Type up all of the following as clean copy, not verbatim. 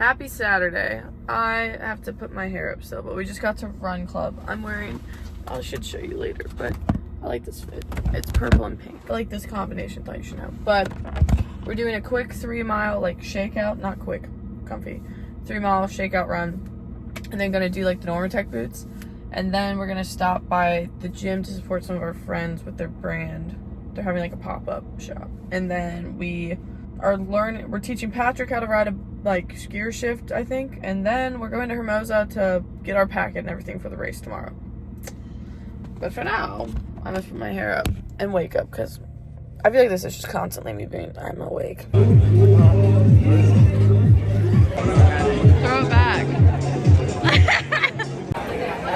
Happy Saturday. I have to put my hair up still, but we just got to Run Club. I'm wearing, I should show you later, but I like this fit. It's purple and pink. I like this combination, thought you should know. But we're doing a quick 3-mile like shakeout, not quick, comfy, 3-mile shakeout run. And then gonna do like the Normatec boots. And then we're gonna stop by the gym to support some of our friends with their brand. They're having like a pop-up shop. And then we're teaching Patrick how to ride a like skier shift, I think. And then we're going to Hermosa to get our packet and everything for the race tomorrow. But for now, I must put my hair up and wake up because I feel like this is just constantly me being, I'm awake. Throw it back.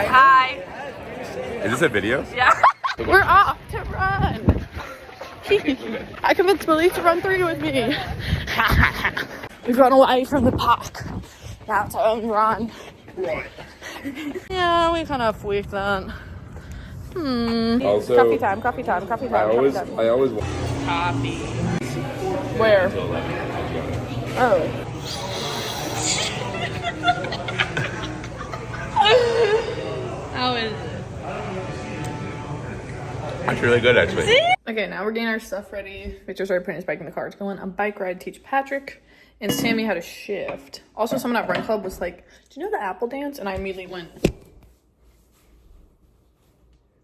Hi. Is this a video? Yeah. We're off to run. I convinced Willie to run 3 with me. We've run away from the pack. Now it's our own run. Yeah, we kind of tweaked that. Also, coffee time. I always Coffee. Where? Oh. How is it? It's really good, actually. Okay, now we're getting our stuff ready. Victor's already putting his bike in the car. It's going on bike ride to teach Patrick and Sammy how to shift. Also, someone at Run Club was like, do you know the apple dance? And I immediately went,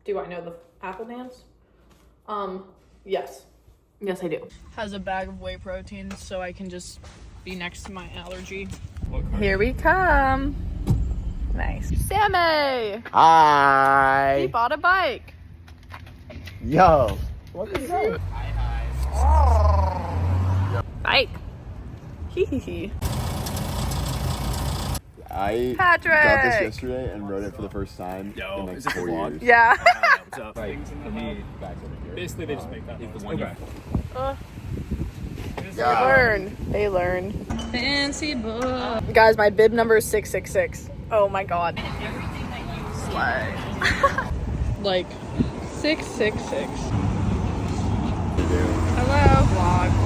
do I know the apple dance? Yes. Yes, I do. Has a bag of whey protein so I can just be next to my allergy. Here we come. Nice. Sammy! Hi. He bought a bike. Yo. What is that? Bike. Hee hee hee. I Patrick! got this yesterday and rode it for the first time in like 4 years. Yeah. What's up? Basically, they just make that. It's the one guy. They learn. Fancy book. Guys, my bib number is 666. Oh my god. Slay. Like 666. Hello. Vlog.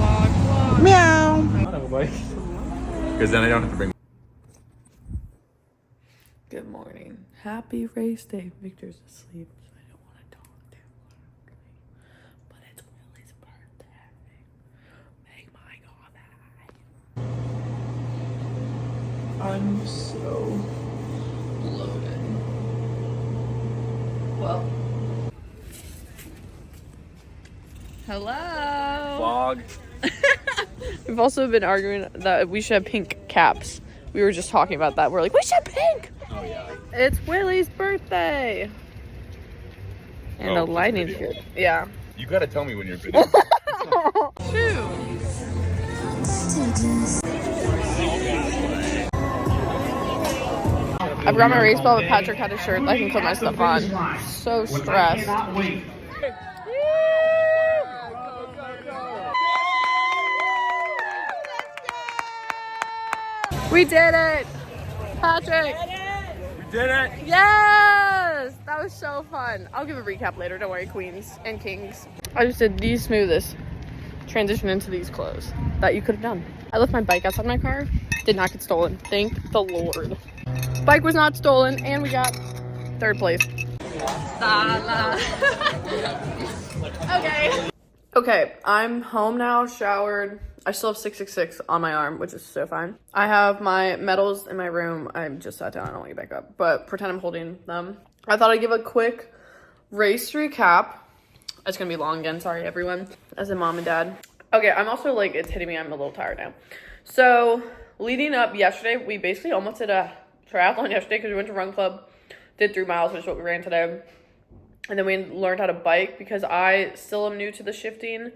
Meow. I don't have a bike. Because then I don't have to bring. Good morning. Happy race day. Victor's asleep, so I don't want to talk too loudly. But it's Willie's birthday. Make my God happy. I'm so bloated. Well. Hello. Vlog. We've also been arguing that we should have pink caps. We were just talking about that. We're like, we should have pink. Oh, yeah. It's Willie's birthday. And the lighting's good. Yeah. You gotta tell me when you're video. 2. I brought my race ball, but Patrick had a shirt that I can put my stuff on. So stressed. We did it! Patrick! We did it! Yes! That was so fun. I'll give a recap later, don't worry, queens and kings. I just did the smoothest transition into these clothes that you could have done. I left my bike outside my car. Did not get stolen. Thank the Lord. Bike was not stolen, and we got 3rd place. Okay, I'm home now, showered. I still have 666 on my arm, which is so fine. I have my medals in my room. I just sat down. I don't want to get back up, but pretend I'm holding them. I thought I'd give a quick race recap. It's going to be long again. Sorry, everyone. As a mom and dad. Okay, I'm also like, it's hitting me. I'm a little tired now. So leading up yesterday, we basically almost did a triathlon yesterday because we went to Run Club, did 3 miles, which is what we ran today. And then we learned how to bike because I still am new to the shifting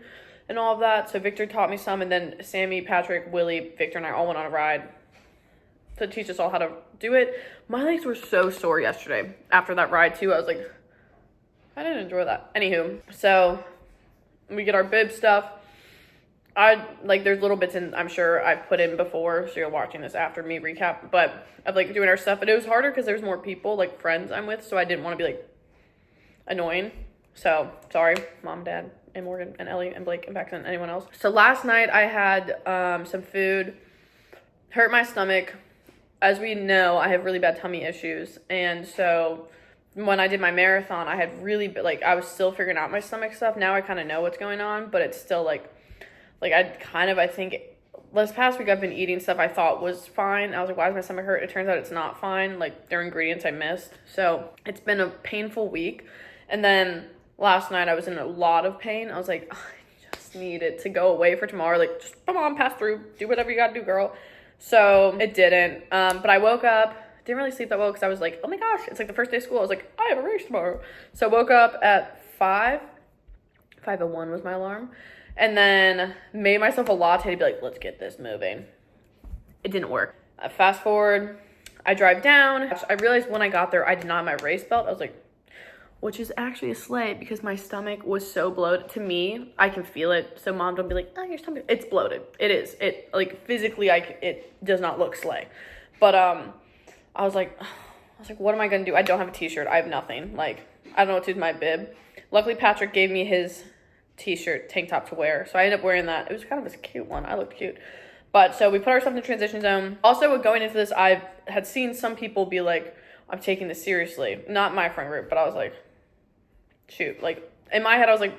and all of that. So Victor taught me some, and then Sammy, Patrick, Willie, Victor, and I all went on a ride to teach us all how to do it. My legs were so sore yesterday after that ride too. I was like, I didn't enjoy that. Anywho, so we get our bib stuff. There's little bits in, I'm sure I've put in before, so you're watching this after me recap, but of like doing our stuff. But it was harder because there's more people, like friends I'm with, so I didn't want to be like annoying. So sorry, mom, dad, and Morgan, and Ellie, and Blake, and Paxton, and anyone else. So last night I had some food hurt my stomach. As we know, I have really bad tummy issues. And so when I did my marathon, I had really, like, I was still figuring out my stomach stuff. Now I kind of know what's going on, but it's still like I think this past week I've been eating stuff I thought was fine. I was like, why does my stomach hurt? It turns out it's not fine. Like, there are ingredients I missed. So it's been a painful week. And then last night I was in a lot of pain. I was like, oh, I just need it to go away for tomorrow. Like, just come on, pass through. Do whatever you gotta do, girl. So it didn't. But I woke up, didn't really sleep that well because I was like, oh my gosh, it's like the first day of school. I was like, I have a race tomorrow. So I woke up at 5:01 was my alarm. And then made myself a latte to be like, let's get this moving. It didn't work. Fast forward, I drive down. I realized when I got there, I did not have my race belt. I was like, which is actually a slay because my stomach was so bloated. To me, I can feel it. So mom don't be like, oh, your stomach, it's bloated. It is. It, like, physically, it does not look slay. But I was like, what am I going to do? I don't have a t-shirt. I have nothing. Like, I don't know what to do with my bib. Luckily, Patrick gave me his t-shirt, tank top to wear. So I ended up wearing that. It was kind of a cute one. I looked cute. But so we put ourselves in the transition zone. Also, going into this, I had seen some people be like, I'm taking this seriously. Not my friend group, but I was like, shoot. Like, in my head, I was like,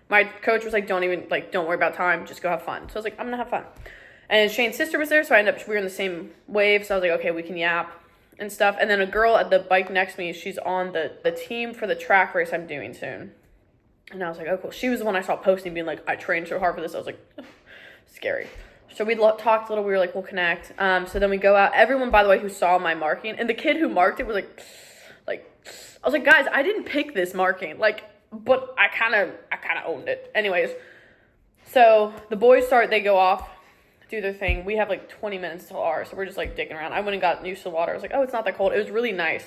my coach was like, don't worry about time. Just go have fun. So I was like, I'm going to have fun. And Shane's sister was there, so we were in the same wave. So I was like, okay, we can yap and stuff. And then a girl at the bike next to me, she's on the team for the track race I'm doing soon. And I was like, oh, cool. She was the one I saw posting being like, I trained so hard for this. I was like, scary. So we talked a little. We were like, we'll connect. So then we go out. Everyone, by the way, who saw my marking. And the kid who marked it was like, I was like, guys, I didn't pick this marking. Like, but I kind of owned it. Anyways, so the boys they go off, do their thing. We have like 20 minutes till ours. So we're just like dicking around. I went and got used to the water. I was like, oh, it's not that cold. It was really nice.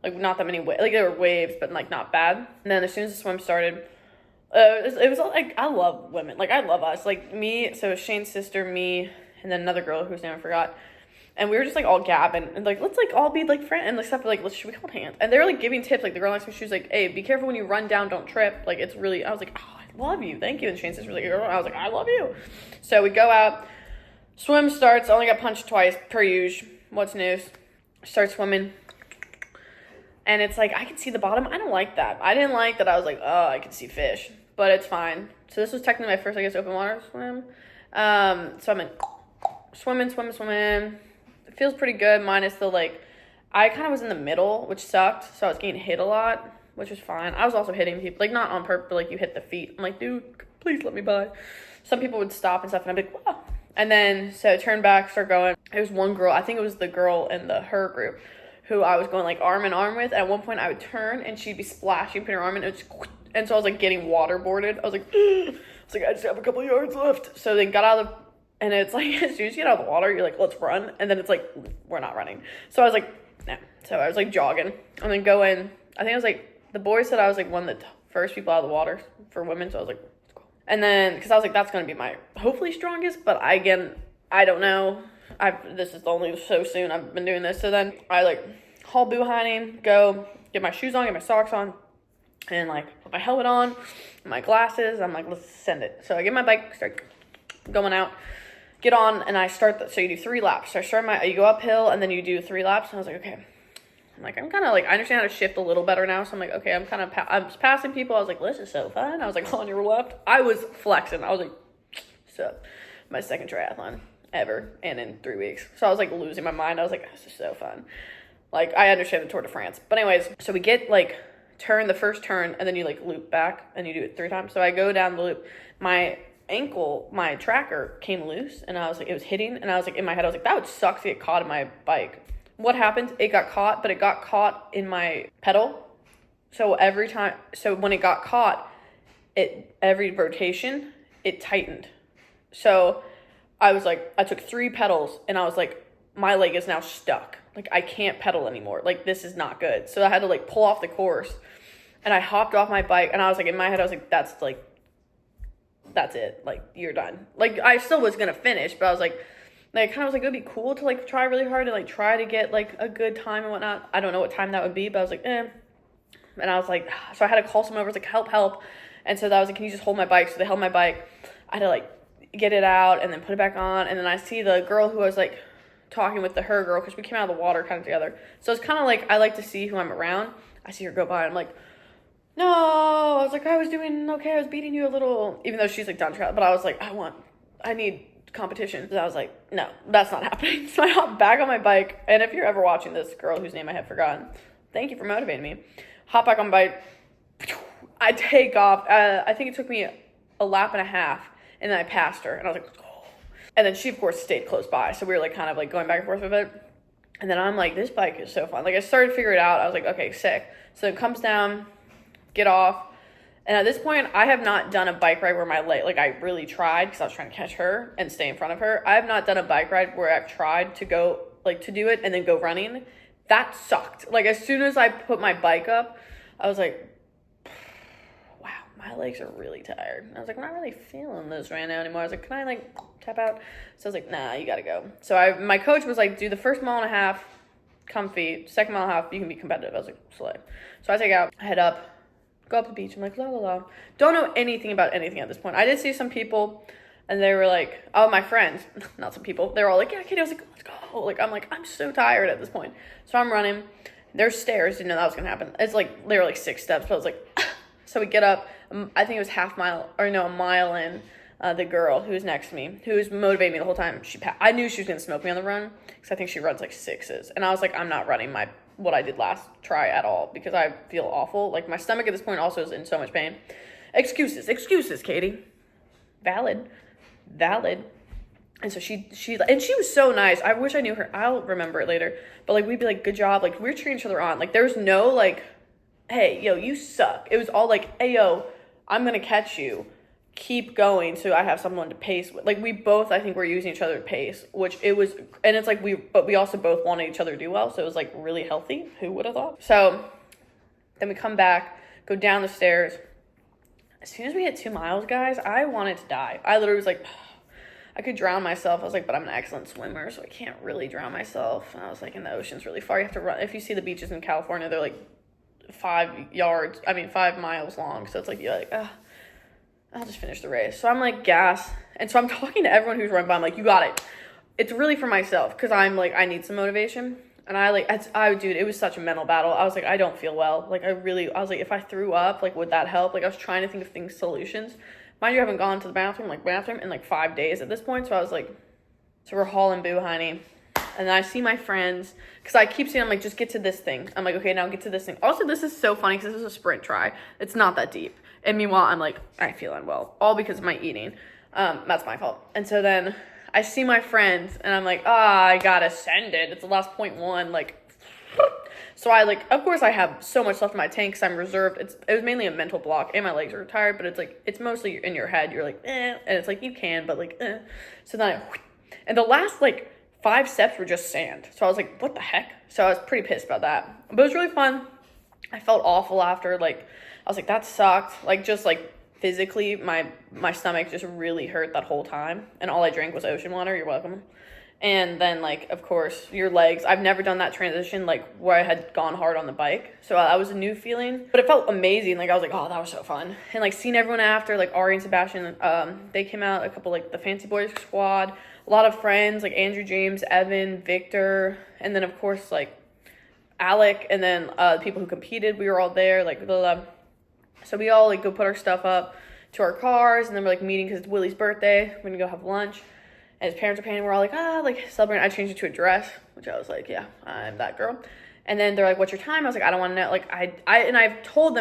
Like, not that many waves. Like, there were waves, but like not bad. And then as soon as the swim started, it was like, I love women. Like, I love us. Like, me, so Shane's sister, me, and then another girl whose name I forgot. And we were just like all gabbing and like, let's like all be like friends and like stuff. Like, should we hold hands? And they were like giving tips. Like, the girl next to me, she was like, hey, be careful when you run down, don't trip. Like, it's really, I was like, oh, I love you. Thank you. And Shane's sister was like, I was like, I love you. So we go out, swim starts. I only got punched twice per usual. What's news? Start swimming. And it's like, I can see the bottom. I don't like that. I didn't like that. I was like, oh, I can see fish. But it's fine. So this was technically my first, I guess, open water swim. So I'm in swimming. It feels pretty good, minus the, like, I kind of was in the middle, which sucked. So I was getting hit a lot, which was fine. I was also hitting people, like, not on purpose, but, like, you hit the feet. I'm like, dude, please let me by. Some people would stop and stuff, and I'd be like, wow. And then, so turn back, start going. There was one girl, I think it was the girl in her group, who I was going, like, arm in arm with. At one point, I would turn, and she'd be splashing, putting her arm in, and so I was, like, getting waterboarded. I was like, I just have a couple of yards left. So then got out of the, and it's like, as soon as you get out of the water, you're like, let's run. And then it's like, we're not running. So I was like, nah. So I was, like, jogging. And then go in. I think I was, like, the boys said I was, like, one of the first people out of the water for women. So I was like, let's go. And then, because I was like, that's going to be my, hopefully, strongest. But I don't know. This is only so soon I've been doing this. So then I, like, haul boo-hining, go, get my shoes on, get my socks on. And, like, put my helmet on, my glasses. I'm like, let's send it. So I get my bike, start going out, get on, and I start, so you do 3 laps. So you go uphill, and then you do 3 laps. And I was like, okay. I'm kind of, like, I understand how to shift a little better now. So I'm like, okay, I was passing people. I was like, this is so fun. I was like, on your left. I was flexing. I was like, so my second triathlon ever, and in 3 weeks. So I was, like, losing my mind. I was like, this is so fun. Like, I understand the Tour de France. But anyways, so we get, like, the first turn, and then you, like, loop back, and you do it 3 times. So I go down the loop. My ankle, my tracker came loose, and I was like, it was hitting, and I was like, in my head, I was like, that would suck to get caught in my bike. What happened? It got caught, but it got caught in my pedal. So when it got caught, every rotation, it tightened. So I was like, I took 3 pedals, and I was like, my leg is now stuck. Like, I can't pedal anymore. Like, this is not good. So I had to, like, pull off the course. And I hopped off my bike. And I was, like, in my head, I was, like, that's it. Like, you're done. Like, I still was going to finish. But I was, like, I kind of was, like, it would be cool to, like, try really hard and, like, try to get, like, a good time and whatnot. I don't know what time that would be. But I was, like, eh. And I was, like, so I had to call someone over. I was, like, help. And so I was, like, can you just hold my bike? So they held my bike. I had to, like, get it out and then put it back on. And then I see the girl who I was, like, talking with her girl because we came out of the water kind of together. So it's kind of like I like to see who I'm around. I see her go by. I'm like, no. I was like, I was doing okay. I was beating you a little, even though she's like done trial. But I was like, I need competition. So I was like, no, that's not happening. So I hop back on my bike. And if you're ever watching this, girl whose name I have forgotten, thank you for motivating me. Hop back on my bike. I take off. I think it took me a lap and a half. And then I passed her. And I was like, oh. And then she, of course, stayed close by. So we were like kind of like going back and forth with it. And then I'm like, this bike is so fun. Like I started to figure it out. I was like, okay, sick. So it comes down, get off. And at this point, I have not done a bike ride where my leg, like I really tried because I was trying to catch her and stay in front of her. I have not done a bike ride where I've tried to go, like to do it and then go running. That sucked. Like as soon as I put my bike up, I was like, wow, my legs are really tired. I was like, I'm not really feeling this right now anymore. I was like, can I like tap out? So I was like, nah, you gotta go. So my coach was like, do the first mile and a half comfy, second mile and a half, you can be competitive. I was like, slay. So I take out, I head up, go up the beach. I'm like, la la la. Don't know anything about anything at this point. I did see some people and they were like, oh, my friends, not some people. They were all like, yeah, Katie. I was like, let's go. Like, I'm so tired at this point. So I'm running. There's stairs. Didn't know that was going to happen. It's like, they were like 6 steps. But I was like, so we get up. I think it was a mile in. The girl who was next to me, who was motivating me the whole time, I knew she was going to smoke me on the run because I think she runs like 6s. And I was like, I'm not running what I did last try at all because I feel awful. Like my stomach at this point also is in so much pain. Excuses, Katie. Valid. And so she was so nice. I wish I knew her. I'll remember it later. But like, we'd be like, good job. Like we were cheering each other on. Like there was no like, hey, yo, you suck. It was all like, hey, yo, I'm going to catch you. Keep going so I have someone to pace with. Like we both, I think, were using each other to pace, which it was, and it's like but we also both wanted each other to do well, so it was like really healthy. Who would have thought? So then we come back, go down the stairs. As soon as we hit 2 miles, guys, I wanted to die. I literally was like, I could drown myself. I was like, but I'm an excellent swimmer, so I can't really drown myself. And I was like, and the ocean's really far. You have to run. If you see the beaches in California, they're like 5 miles long. So it's like, you're like, I'll just finish the race. So I'm like, gas. And so I'm talking to everyone who's running by. I'm like, you got it. It's really for myself because I'm like, I need some motivation. And dude, it was such a mental battle. I was like, I don't feel well. Like, I was like, if I threw up, like, would that help? Like, I was trying to think of solutions. Mind you, I haven't gone to the bathroom in like 5 days at this point. So I was like, so we're hauling boo, honey. And then I see my friends because I keep saying, I'm like, just get to this thing. I'm like, okay, now get to this thing. Also, this is so funny because this is a sprint try. It's not that deep. And meanwhile, I'm like, I feel unwell. All because of my eating. That's my fault. And so then I see my friends and I'm like, I got ascended. It's the last 0.1. Like, so I like, of course I have so much left in my tank because I'm reserved. It was mainly a mental block and my legs are tired, but it's like, it's mostly in your head. You're like, And it's like, you can, but like, So then and the last like 5 steps were just sand. So I was like, what the heck? So I was pretty pissed about that. But it was really fun. I felt awful after. Like, I was like, that sucked. Like, just like physically, my stomach just really hurt that whole time. And all I drank was ocean water. You're welcome. And then, like, of course, your legs. I've never done that transition, like, where I had gone hard on the bike. So that was a new feeling. But it felt amazing. Like, I was like, oh, that was so fun. And, like, seeing everyone after, like, Ari and Sebastian, they came out. A couple, like, the Fancy Boys squad. A lot of friends, like, Andrew, James, Evan, Victor. And then, of course, like, Alec. And then people who competed. We were all there, like, blah, blah, blah. So we all, like, go put our stuff up to our cars. And then we're, like, meeting because it's Willie's birthday. We're going to go have lunch. And his parents are paying. We're all like, like, celebrating. I changed it to a dress, which I was like, yeah, I'm that girl. And then they're like, what's your time? I was like, I don't want to know. Like, I've told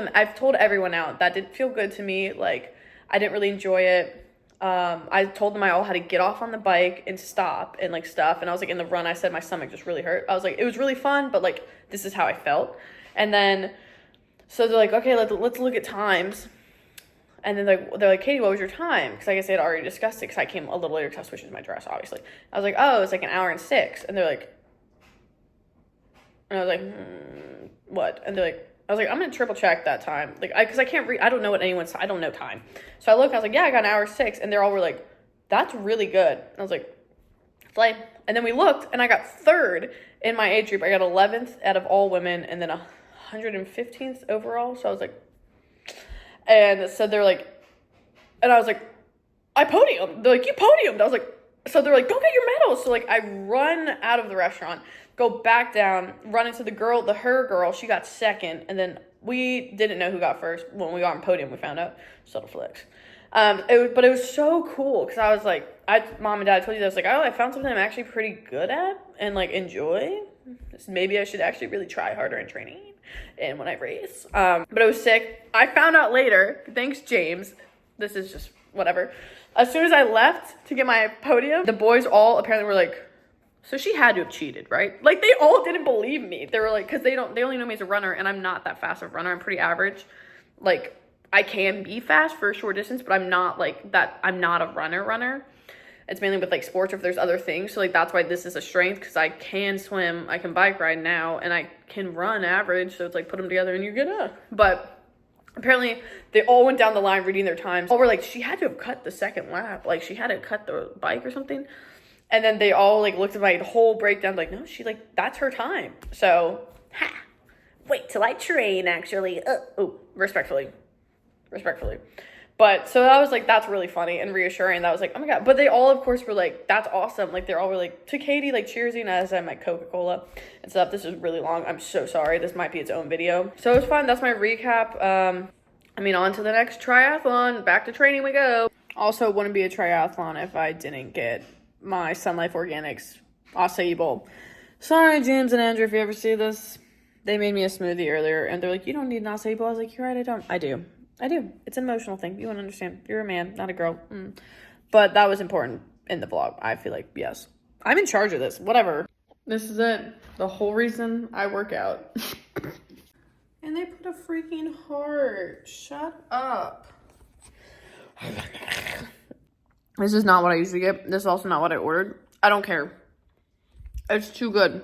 everyone out that didn't feel good to me. Like, I didn't really enjoy it. I told them I all had to get off on the bike and stop and, like, stuff. And I was like, in the run, I said my stomach just really hurt. I was like, it was really fun, but, like, this is how I felt. And then, so they're like, okay, let's look at times. And then they're like, Katie, what was your time? Because I guess they had already discussed it because I came a little later because I was switching to my dress, obviously. I was like, oh, it's like 1 hour and 6. And they're like, and I was like, what? And they're like, I was like, I'm going to triple check that time. Like, because I can't read, I don't know what I don't know time. So I looked, I was like, yeah, I got 1 hour 6. And they all were like, that's really good. And I was like, fly. And then we looked and I got 3rd in my age group. I got 11th out of all women and then 115th overall. So I was like, and so they're like, and I was like, I podiumed. They're like, you podiumed. I was like, so they're like, go get your medal. bottles. So like I run out of the restaurant, go back down, run into her girl, she got second, and then we didn't know who got first. When we got on podium, we found out. Subtle flex. But it was so cool because I was like, Mom and Dad told you that. I was like, oh, I found something I'm actually pretty good at and like enjoy. Maybe I should actually really try harder in training and when I race. But it was sick. I found out later, thanks James, this is just whatever. As soon as I left to get my podium, the boys all apparently were like, so she had to have cheated, right? Like they all didn't believe me. They were like, because they only know me as a runner, and I'm not that fast of a runner. I'm pretty average. Like I can be fast for a short distance, but I'm not like that. I'm not a runner. It's mainly with like sports or if there's other things. So like that's why this is a strength, because I can swim, I can bike ride now, and I can run average. So it's like put them together and you're good. But apparently they all went down the line reading their times. All were like, she had to have cut the second lap. Like she had to cut the bike or something. And then they all like looked at my whole breakdown like, no, she like, that's her time. So, wait till I train actually. Respectfully. But so that was like, that's really funny and reassuring. That was like, oh my God. But they all, of course, were like, that's awesome. Like, they're all were like, to Katie, like, cheersing as I'm like Coca-Cola and stuff. This is really long. I'm so sorry. This might be its own video. So it was fun. That's my recap. On to the next triathlon. Back to training we go. Also, it wouldn't be a triathlon if I didn't get my Sun Life Organics acai bowl. Sorry, James and Andrew, if you ever see this. They made me a smoothie earlier, and they're like, you don't need an acai bowl. I was like, you're right, I don't. I do. It's an emotional thing. You wouldn't understand. You're a man, not a girl. But that was important in the vlog. I feel like, yes. I'm in charge of this. Whatever. This is it. The whole reason I work out. And they put a freaking heart. Shut up. This is not what I usually get. This is also not what I ordered. I don't care. It's too good.